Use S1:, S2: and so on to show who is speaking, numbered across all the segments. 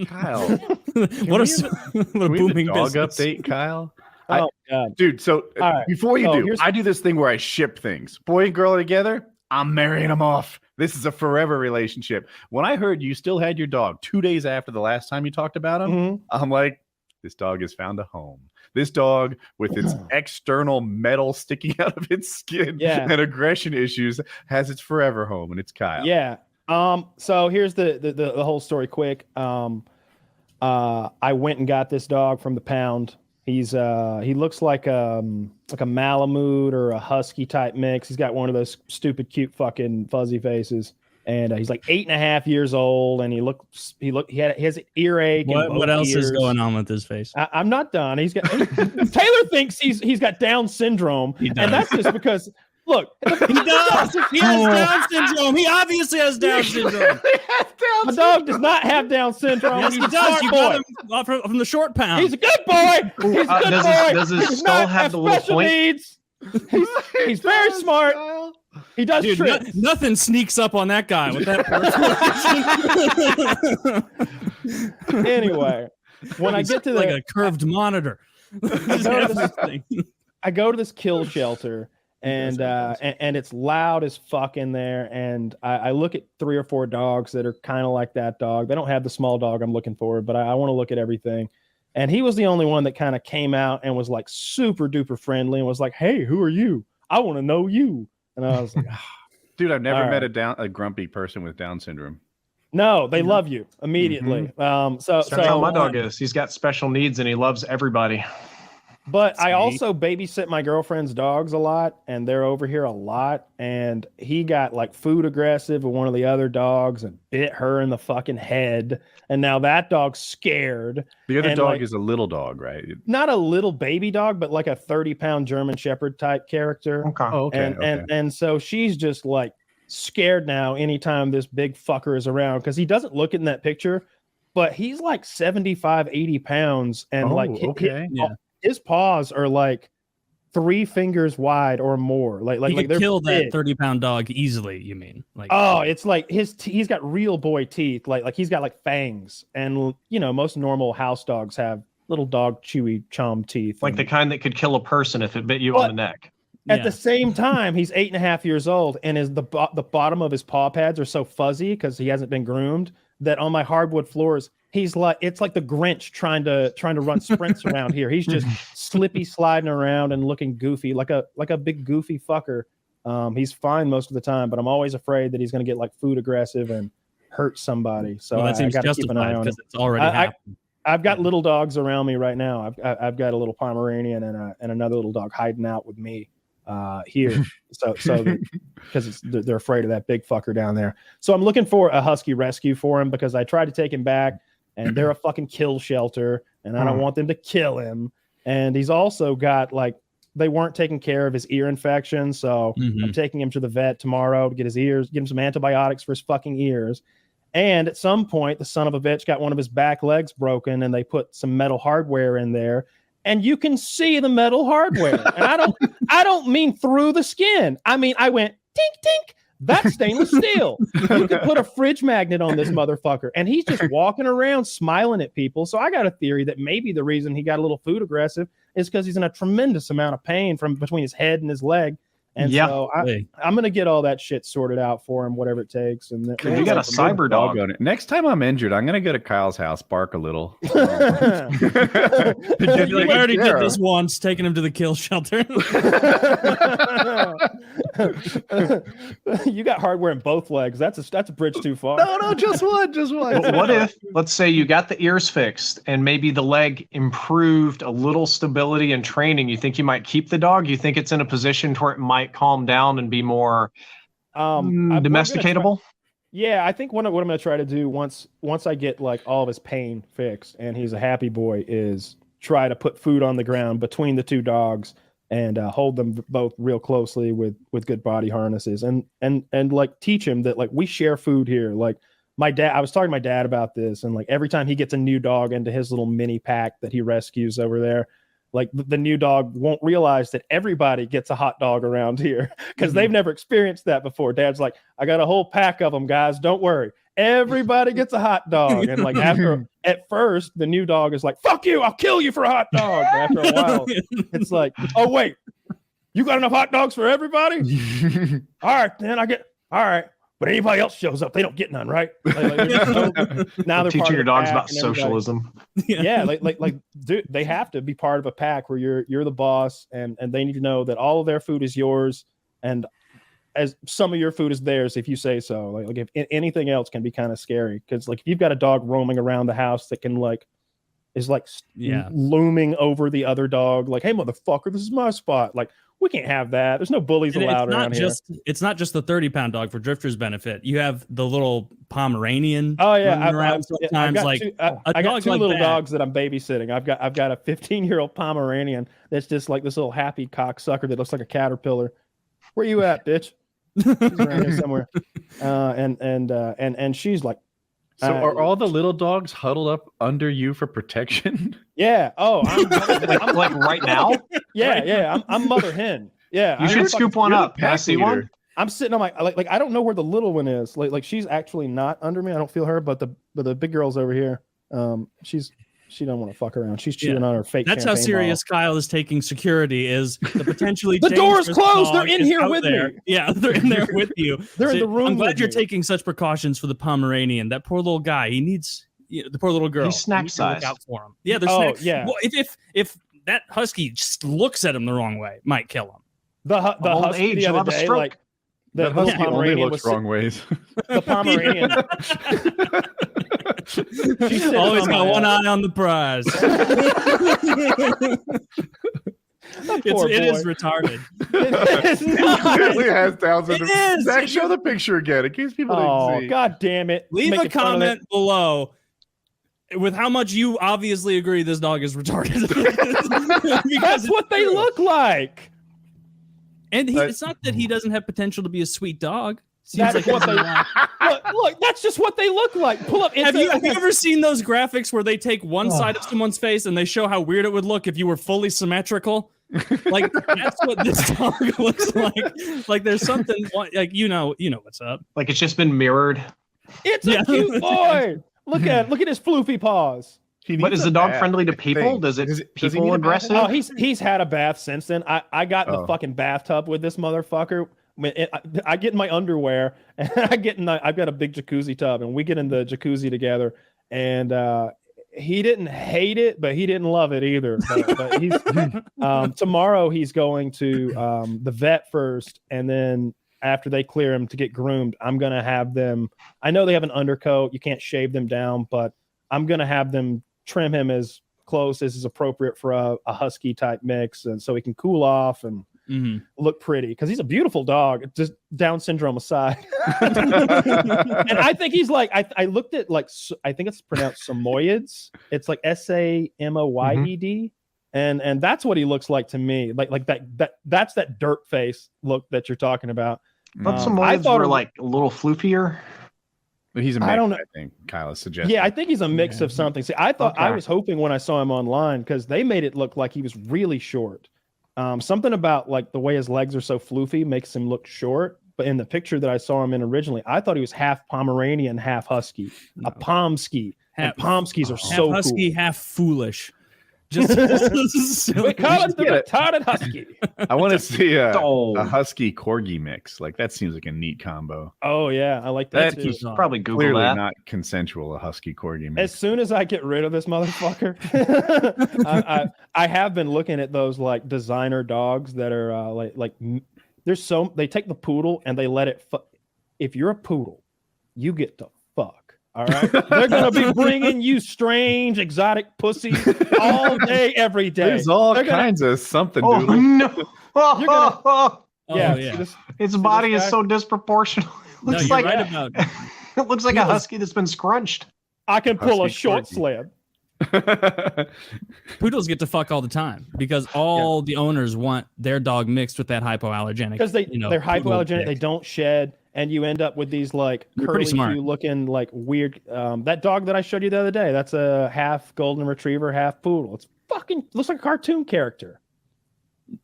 S1: Kyle,
S2: What a booming
S1: dog
S2: business.
S1: update, Kyle.
S3: Oh God,
S1: Dude. So
S3: right.
S1: before you do,
S3: here's-
S1: I do this thing where I ship things. Boy and girl are together. I'm marrying them off. This is a forever relationship. When I heard you still had your dog 2 days after the last time you talked about him, I'm like, this dog has found a home. This dog, with its external metal sticking out of its skin and aggression issues, has its forever home, and it's Kyle.
S3: Yeah. So here's the whole story quick. I went and got this dog from the pound. He looks like a Malamute or a Husky type mix. He's got one of those stupid, cute, fucking fuzzy faces. And he's like 8.5 years old, and he has earache.
S2: What else is going on with his face?
S3: I'm not done. Taylor thinks he's got Down syndrome, and that's just because look,
S2: he does. He has Down syndrome. He obviously has Down syndrome.
S3: My dog does not have Down syndrome.
S2: Yes, he does. You got him from the short pound.
S3: He's a good boy. He's a good boy.
S4: Does his skull have the little point?
S3: Needs. He's very smart. He does tricks.
S2: Nothing sneaks up on that guy with that person.
S3: Anyway, when I get to
S2: like a curved monitor,
S3: I go to this kill shelter, and it's loud as fuck in there. And I look at 3 or 4 dogs that are kind of like that dog. They don't have the small dog I'm looking for, but I want to look at everything. And he was the only one that kind of came out and was like super duper friendly and was like, "Hey, who are you? I want to know you." And I was like,
S1: dude, I've never met a grumpy person with Down syndrome.
S3: No, they love you immediately. So
S4: how my dog is. He's got special needs and he loves everybody.
S3: But I also babysit my girlfriend's dogs a lot, and they're over here a lot. And he got like food aggressive with one of the other dogs and bit her in the fucking head. And now that dog's scared.
S1: The other dog is a little dog, right?
S3: Not a little baby dog, but like a 30-pound German Shepherd type character.
S4: Okay.
S1: Oh, okay.
S3: And so she's just like scared now anytime this big fucker is around, because he doesn't look it in that picture, but he's like 75, 80 pounds. And his paws are like 3 fingers wide or more. Like
S2: he could
S3: they're
S2: kill
S3: big.
S2: that 30-pound dog easily. You mean? Like,
S3: oh, it's like he's got real boy teeth. Like he's got like fangs, and most normal house dogs have little dog chewy chom teeth,
S4: like the kind that could kill a person if it bit you on the neck.
S3: At the same time, he's 8.5 years old, and the bottom of his paw pads are so fuzzy because he hasn't been groomed that on my hardwood floors, it's like the Grinch trying to run sprints around here. He's just slippy sliding around and looking goofy, like a big goofy fucker. He's fine most of the time, but I'm always afraid that he's going to get like food aggressive and hurt somebody. So
S2: that seems
S3: I got to keep an eye on it.
S2: It's already happened.
S3: I've got little dogs around me right now. I've got a little Pomeranian and another little dog hiding out with me here. So because they're afraid of that big fucker down there. So I'm looking for a husky rescue for him, because I tried to take him back, and they're a fucking kill shelter, and I don't want them to kill him. And he's also got they weren't taking care of his ear infection, so I'm taking him to the vet tomorrow to get him some antibiotics for his fucking ears. And at some point, the son of a bitch got one of his back legs broken, and they put some metal hardware in there, and you can see the metal hardware. And I don't mean through the skin. I mean, I went tink tink. That's stainless steel. You could put a fridge magnet on this motherfucker, and he's just walking around smiling at people. So I got a theory that maybe the reason he got a little food aggressive is because he's in a tremendous amount of pain from between his head and his leg. And so I'm going to get all that shit sorted out for him, whatever it takes. And
S4: you got a cyber dog
S1: on it. Next time I'm injured, I'm going to go to Kyle's house, bark a little.
S2: We already did this once, taking him to the kill shelter.
S3: You got hardware in both legs. That's a bridge too far.
S1: No, just one.
S4: What if, let's say you got the ears fixed and maybe the leg improved a little stability and training? You think you might keep the dog? You think it's in a position where it might calm down and be more domesticatable?
S3: Yeah, I think what I'm going to try to do once I get like all of his pain fixed and he's a happy boy is try to put food on the ground between the two dogs and hold them both real closely with good body harnesses and like teach him that like we share food here. Like I was talking to my dad about this, and like every time he gets a new dog into his little mini pack that he rescues over there, like the new dog won't realize that everybody gets a hot dog around here because they've never experienced that before. Dad's like, I got a whole pack of them, guys. Don't worry. Everybody gets a hot dog. And like at first, the new dog is like, fuck you, I'll kill you for a hot dog. But after a while, it's like, oh, wait, you got enough hot dogs for everybody? All right, then all right. But anybody else shows up, they don't get none, right? Now they're
S4: teaching your dogs about
S3: socialism.
S4: socialism.
S3: Yeah, like, dude, they have to be part of a pack where you're the boss, and they need to know that all of their food is yours, and as some of your food is theirs if you say so. Like if anything else can be kind of scary, because like if you've got a dog roaming around the house that can is looming over the other dog, like, hey motherfucker, this is my spot. Like, we can't have that. There's no bullies allowed around here.
S2: It's not just the 30-pound dog for Drifter's benefit. You have the little Pomeranian.
S3: Oh yeah, I got two little dogs that I'm babysitting. I've got a 15-year-old Pomeranian that's just like this little happy cocksucker that looks like a caterpillar. Where you at, bitch? She's around here somewhere. And she's like.
S1: So are all the little dogs huddled up under you for protection?
S3: Yeah. Oh,
S4: I'm like right now.
S3: Yeah. I'm mother hen. Yeah.
S4: You should scoop one up. Can I see one?
S3: I'm sitting on my like I don't know where the little one is. Like she's actually not under me. I don't feel her, but the big girl's over here. She don't want to fuck around. She's chewing on her fake.
S2: That's how serious Kyle is taking security. Is the potentially
S3: the door's closed? They're in here with me.
S2: Yeah, they're in there with you.
S3: They're in the room.
S2: I'm glad you're taking such precautions for the Pomeranian. That poor little guy. He needs the poor little girl.
S4: He's snack size.
S2: Look out for him. Yeah, they're snack. Yeah. Well, if that husky just looks at him the wrong way, might kill him.
S3: The husky the other day, like
S1: the husky only looks wrong ways.
S3: The Pomeranian.
S2: Always got one eye on the prize. It is retarded.
S1: It clearly has Down syndrome.
S2: It is.
S1: Zach, show the picture again in case people didn't see.
S3: God damn it.
S2: Leave a comment below with how much you obviously agree this dog is retarded.
S3: Because that's what they look like.
S2: And it's not that he doesn't have potential to be a sweet dog.
S3: That's what they look. That's just what they look like. Pull up.
S2: Have you ever seen those graphics where they take one side of someone's face and they show how weird it would look if you were fully symmetrical? Like that's what this dog looks like. Like there's something like you know what's up.
S4: Like it's just been mirrored.
S3: It's a cute boy. Look at his floofy paws.
S4: But is the dog friendly to people? Does people aggressive?
S3: Oh, he's had a bath since then. I got in the fucking bathtub with this motherfucker. I get in my underwear and I've got a big jacuzzi tub and we get in the jacuzzi together and he didn't hate it, but he didn't love it either. But he's tomorrow he's going to the vet first, and then after they clear him to get groomed, I'm gonna have them. I know they have an undercoat, you can't shave them down, but I'm gonna have them trim him as close as is appropriate for a husky type mix, and so he can cool off and look pretty, because he's a beautiful dog, just Down syndrome aside. And I think he's like, I looked at like, I think it's pronounced Samoyeds. It's like Samoyed. And that's what he looks like to me. Like that's that dirt face look that you're talking about.
S4: But Samoyeds were like a little floofier.
S1: But he's a mix, I think Kyle is suggesting.
S3: Yeah, I think he's a mix of something. See, I was hoping when I saw him online, because they made it look like he was really short. Something about like the way his legs are so floofy makes him look short. But in the picture that I saw him in originally, I thought he was half Pomeranian, half husky, a Pomsky. And Pomskys are so
S2: husky,
S3: cool.
S2: Half foolish.
S3: We call it the retarded husky.
S1: I want to see a husky corgi mix. Like that seems like a neat combo.
S3: Oh yeah, I like that too.
S4: Probably Google
S1: clearly
S4: that.
S1: Not consensual. A husky corgi mix.
S3: As soon as I get rid of this motherfucker, I have been looking at those like designer dogs that are like there's they take the poodle and they let it. If you're a poodle, you get to fuck. All right, they're gonna be bringing you strange, exotic pussy all day, every day.
S1: There's all kinds of something.
S4: Oh no!
S3: Yeah.
S4: Its body is so disproportional. Looks like it looks like a husky that's been scrunched.
S3: I can pull a short sled.
S2: Poodles get to fuck all the time because all the owners want their dog mixed with that hypoallergenic.
S3: Because they're hypoallergenic, they don't shed. And you end up with these like curly hue looking like weird. That dog that I showed you the other day, that's a half golden retriever, half poodle. It's fucking looks like a cartoon character.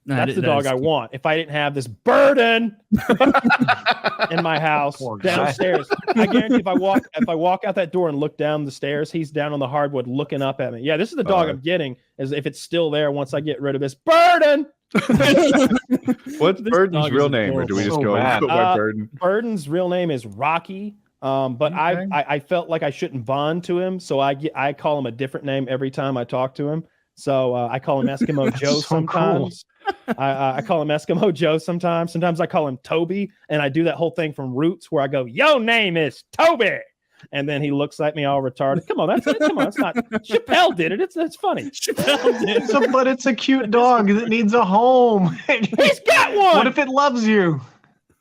S2: Nah,
S3: That's the dog I want. If I didn't have this burden in my house downstairs, I guarantee if I walk out that door and look down the stairs, he's down on the hardwood looking up at me. Yeah, this is the dog I'm getting. As if it's still there once I get rid of this burden.
S1: What's Burden's real name, or do we just go by Burden?
S3: Burden's real name is Rocky. But okay. I felt like I shouldn't bond to him, so I call him a different name every time I talk to him. So I call him Eskimo Joe sometimes. Cool. I call him Eskimo Joe sometimes. Sometimes I call him Toby, and I do that whole thing from Roots where I go, "Yo, name is Toby," and then he looks at me all retarded. Come on, that's not Chappelle did it. It's funny.
S2: Chappelle did,
S4: but it's a cute dog that needs a home.
S3: He's got one.
S4: What if it loves you?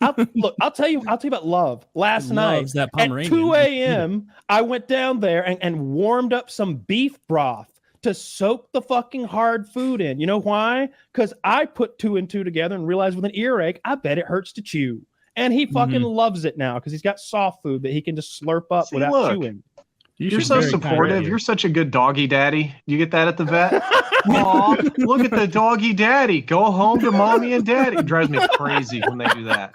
S3: I'll tell you about love. Last night at 2 a.m., I went down there and warmed up some beef broth to soak the fucking hard food in. You know why? Because I put 2 and 2 together and realized with an earache, I bet it hurts to chew. And he fucking loves it now because he's got soft food that he can just slurp up without chewing.
S4: You're so supportive. You're such a good doggy daddy. You get that at the vet? Aw, look at the doggy daddy. Go home to mommy and daddy. It drives me crazy when they do that.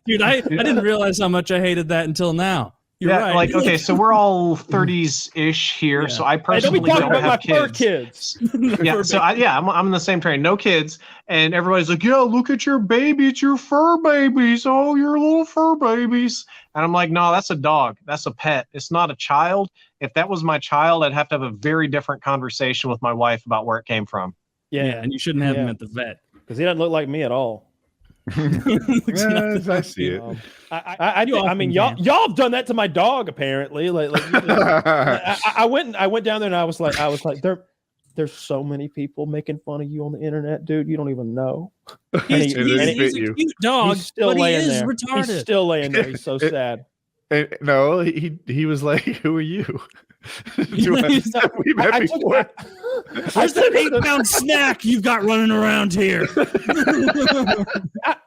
S2: Dude, I didn't realize how much I hated that until now. You're right.
S4: Like, okay, so we're all 30s-ish here, so I personally don't have kids. Yeah, so I'm in the same train. No kids, and everybody's like, "Yeah, look at your baby. It's your fur babies. Oh, your little fur babies." And I'm like, "No, that's a dog. That's a pet. It's not a child. If that was my child, I'd have to have a very different conversation with my wife about where it came from."
S2: Yeah, and you shouldn't have him at the vet
S3: because he doesn't look like me at all.
S1: Yes, I see it.
S3: I mean, y'all have done that to my dog. Apparently, I went down there and I was like, there's so many people making fun of you on the internet, dude. You don't even know.
S2: He's a cute dog, but he is retarded.
S3: He's still laying there. He's so sad.
S1: No, he was like, "Who are you?" We met before.
S2: Where's that 8-pound snack you've got running around here?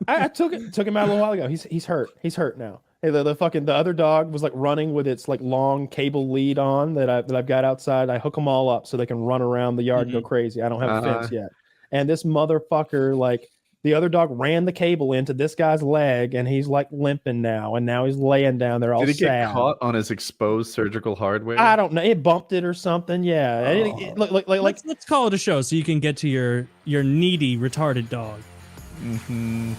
S3: I took him out a little while ago. He's hurt. He's hurt now. Hey, the other dog was like running with its like long cable lead on that I've got outside. I hook them all up so they can run around the yard and go crazy. I don't have a fence yet. And this motherfucker, like the other dog, ran the cable into this guy's leg, and he's like limping now. And now he's laying down there all sad. Did it get
S1: caught on his exposed surgical hardware?
S3: I don't know. It bumped it or something. Yeah.
S2: Let's call it a show so you can get to your needy retarded dog.
S1: Mm-hmm.